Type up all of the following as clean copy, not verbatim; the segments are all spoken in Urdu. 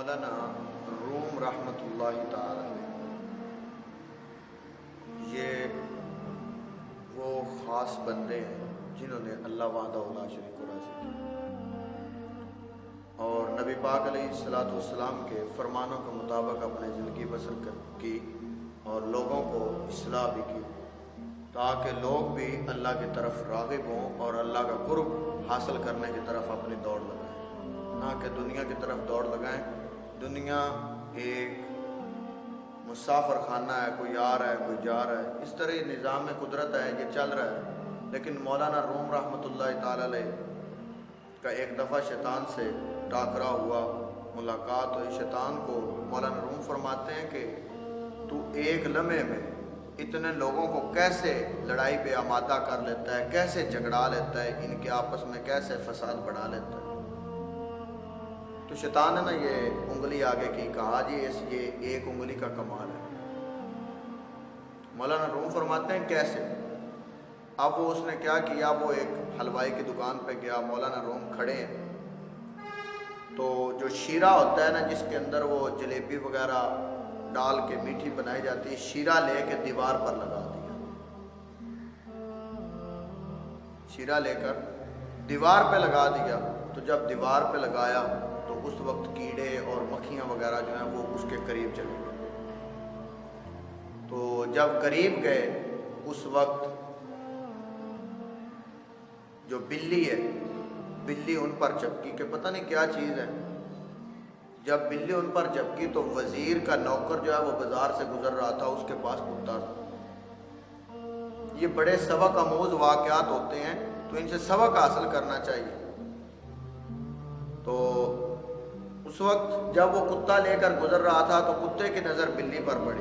مولانا روم رحمۃ اللہ تعالی یہ وہ خاص بندے ہیں جنہوں نے اللہ وحدہ لا شریک کو راضی کیا اور نبی پاک علیہ الصلوۃ والسلام کے فرمانوں کے مطابق اپنی زندگی بسر کی اور لوگوں کو اصلاح بھی کی تاکہ لوگ بھی اللہ کی طرف راغب ہوں اور اللہ کا قرب حاصل کرنے کی طرف اپنی دوڑ لگائیں، نہ کہ دنیا کی طرف دوڑ لگائیں۔ دنیا ایک مسافر خانہ ہے، کوئی آ رہا ہے کوئی جا رہا ہے، اس طرح نظام قدرت ہے، یہ چل رہا ہے۔ لیکن مولانا روم رحمۃ اللہ تعالی علیہ کا ایک دفعہ شیطان سے ٹاکرا ہوا، ملاقات ہوئی۔ شیطان کو مولانا روم فرماتے ہیں کہ تو ایک لمحے میں اتنے لوگوں کو کیسے لڑائی پہ آمادہ کر لیتا ہے، کیسے جھگڑا لیتا ہے، ان کے آپس میں کیسے فساد بڑھا لیتا ہے۔ تو شیطان نے نا یہ انگلی آگے کی، کہا جی یہ ایک انگلی کا کمال ہے۔ مولانا روم فرماتے ہیں کیسے؟ اب وہ اس نے کیا کیا، وہ ایک حلوائی کی دکان پہ گیا، مولانا روم کھڑے ہیں، تو جو شیرہ ہوتا ہے نا جس کے اندر وہ جلیبی وغیرہ ڈال کے میٹھی بنائی جاتی ہے، شیرہ لے کے دیوار پر لگا دیا۔ شیرہ لے کر دیوار پہ لگا دیا، تو جب دیوار پہ لگایا تو اس وقت کیڑے اور مکھیاں وغیرہ جو ہیں وہ اس کے قریب چلے گئے۔ تو جب قریب گئے اس وقت جو بلی ہے، بلی ان پر چپکی کہ پتہ نہیں کیا چیز ہے۔ جب بلی ان پر چپکی تو وزیر کا نوکر جو ہے وہ بازار سے گزر رہا تھا، اس کے پاس کتا تھا۔ یہ بڑے سبق آموز واقعات ہوتے ہیں، تو ان سے سبق حاصل کرنا چاہیے۔ تو اس وقت جب وہ کتا لے کر گزر رہا تھا تو کتے کی نظر بلی پر پڑی،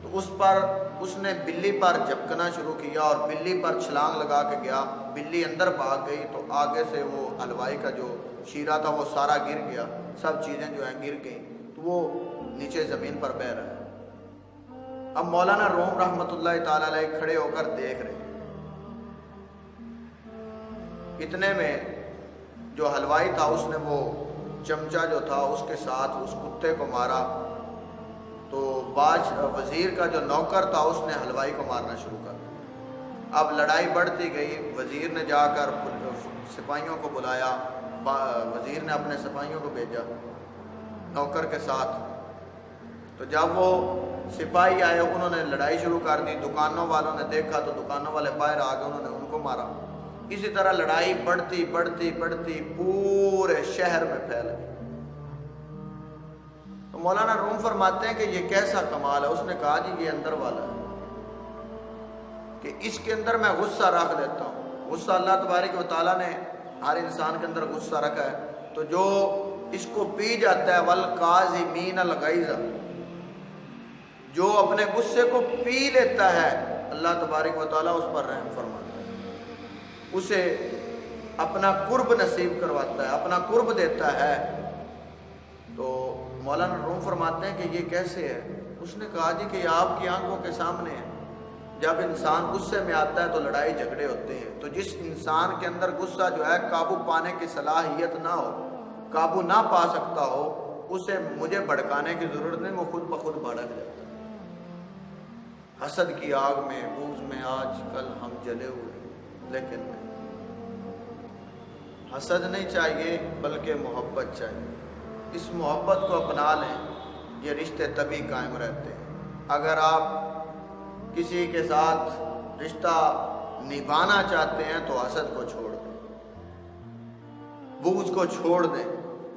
تو اس نے بلی پر جھپکنا شروع کیا اور بلی پر چھلانگ لگا کے گیا۔ بلی اندر بھاگ گئی تو آگے سے وہ حلوائی کا جو شیرہ تھا وہ سارا گر گیا، سب چیزیں جو ہیں گر گئیں، تو وہ نیچے زمین پر بہہ رہا ہے۔ اب مولانا روم رحمۃ اللہ تعالی علیہ کھڑے ہو کر دیکھ رہے، اتنے میں جو حلوائی تھا اس نے وہ چمچہ جو تھا اس کے ساتھ اس کتے کو مارا، تو وزیر کا جو نوکر تھا اس نے حلوائی کو مارنا شروع کر دیا۔ اب لڑائی بڑھتی گئی، وزیر نے جا کر سپاہیوں کو بلایا، وزیر نے اپنے سپاہیوں کو بھیجا نوکر کے ساتھ۔ تو جب وہ سپاہی آئے انہوں نے لڑائی شروع کر دی، دکانوں والوں نے دیکھا تو دکانوں والے باہر آ گئے، انہوں نے ان کو مارا۔ اسی طرح لڑائی بڑھتی بڑھتی بڑھتی پورے شہر میں پھیل گئی۔ تو مولانا روم فرماتے ہیں کہ یہ کیسا کمال ہے؟ اس نے کہا جی یہ اندر والا ہے کہ اس کے اندر میں غصہ رکھ دیتا ہوں۔ غصہ اللہ تبارک و تعالیٰ نے ہر انسان کے اندر غصہ رکھا ہے، تو جو اس کو پی جاتا ہے والقاظمین الغیظ، جو اپنے غصے کو پی لیتا ہے اللہ تبارک و تعالیٰ اس پر رحم فرماتا ہے، اسے اپنا قرب نصیب کرواتا ہے، اپنا قرب دیتا ہے۔ تو مولانا روم فرماتے ہیں کہ یہ کیسے ہے؟ اس نے کہا جی کہ یہ آپ کی آنکھوں کے سامنے ہے۔ جب انسان غصے میں آتا ہے تو لڑائی جھگڑے ہوتے ہیں، تو جس انسان کے اندر غصہ جو ہے قابو پانے کی صلاحیت نہ ہو، قابو نہ پا سکتا ہو، اسے مجھے بھڑکانے کی ضرورت نہیں، وہ خود بخود بھڑک جاتا ہے۔ حسد کی آگ میں، بغض میں آج کل ہم جلے ہوئے، لیکن حسد نہیں چاہیے بلکہ محبت چاہیے۔ اس محبت کو اپنا لیں، یہ رشتے تبھی قائم رہتے ہیں۔ اگر آپ کسی کے ساتھ رشتہ نبھانا چاہتے ہیں تو حسد کو چھوڑ دیں، بغض کو چھوڑ دیں،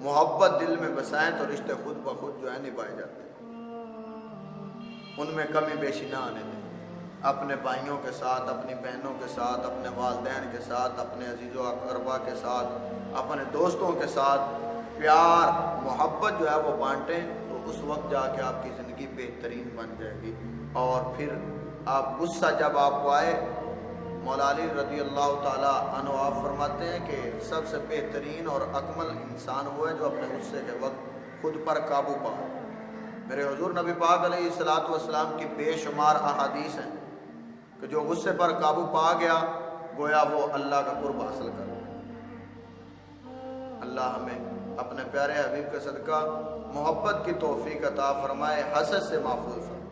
محبت دل میں بسائیں تو رشتے خود بخود جو ہے نبھائے جاتے ہیں۔ ان میں کمی بیشی نہ آنے دیں۔ اپنے بھائیوں کے ساتھ، اپنی بہنوں کے ساتھ، اپنے والدین کے ساتھ، اپنے عزیز و اقربا کے ساتھ، اپنے دوستوں کے ساتھ پیار محبت جو ہے وہ بانٹیں، تو اس وقت جا کے آپ کی زندگی بہترین بن جائے گی۔ اور پھر آپ غصہ جب آپ کو آئے، مولا علی رضی اللہ تعالیٰ عنہ آپ فرماتے ہیں کہ سب سے بہترین اور اکمل انسان وہ ہے جو اپنے غصے کے وقت خود پر قابو پائے۔ میرے حضور نبی پاک علیہ الصلوۃ والسلام کی بے شمار احادیث ہیں کہ جو غصے پر قابو پا گیا گویا وہ اللہ کا قرب حاصل کر گیا۔ اللہ ہمیں اپنے پیارے حبیب کا صدقہ محبت کی توفیق عطا فرمائے، حسد سے محفوظ فرمائے۔